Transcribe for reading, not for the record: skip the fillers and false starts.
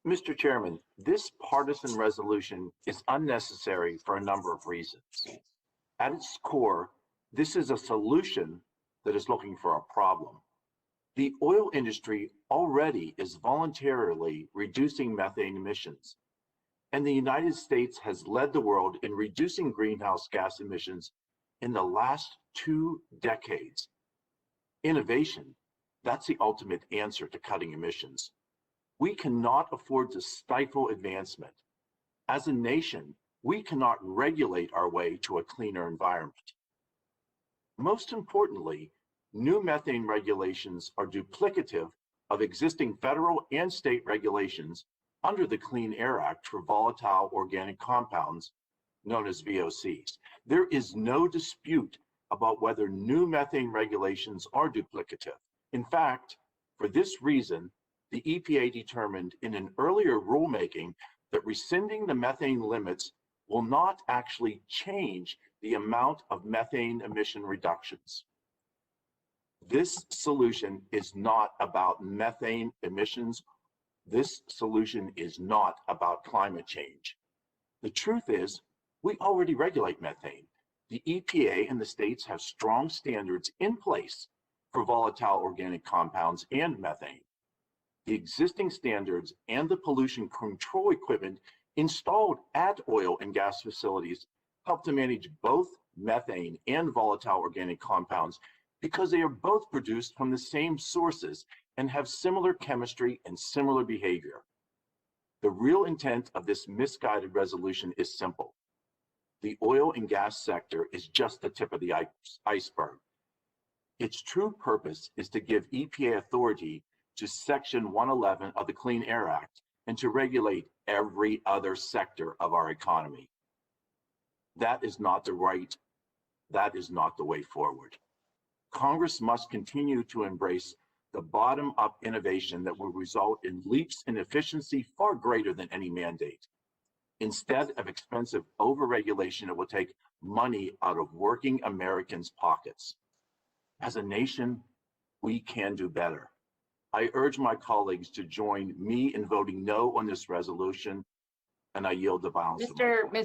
Mr. Chairman, this partisan resolution is unnecessary for a number of reasons. At its core, this is a solution that is looking for a problem. The oil industry already is voluntarily reducing methane emissions, and the United States has led the world in reducing greenhouse gas emissions in the last 2 decades. Innovation, that's the ultimate answer to cutting emissions. We cannot afford to stifle advancement. As a nation, we cannot regulate our way to a cleaner environment. Most importantly, new methane regulations are duplicative of existing federal and state regulations under the Clean Air Act for volatile organic compounds, known as VOCs. There is no dispute about whether new methane regulations are duplicative. In fact, for this reason, the EPA determined in an earlier rulemaking that rescinding the methane limits will not actually change the amount of methane emission reductions. This solution is not about methane emissions. This solution is not about climate change. The truth is, we already regulate methane. The EPA and the states have strong standards in place for volatile organic compounds and methane. The existing standards and the pollution control equipment installed at oil and gas facilities help to manage both methane and volatile organic compounds because they are both produced from the same sources and have similar chemistry and similar behavior. The real intent of this misguided resolution is simple. The oil and gas sector is just the tip of the iceberg. Its true purpose is to give EPA authority to Section 111 of the Clean Air Act and to regulate every other sector of our economy. That is not the way forward. Congress must continue to embrace the bottom-up innovation that will result in leaps in efficiency far greater than any mandate. Instead of expensive overregulation, it will take money out of working Americans' pockets. As a nation, we can do better. I urge my colleagues to join me in voting no on this resolution, and I yield the balance of my time.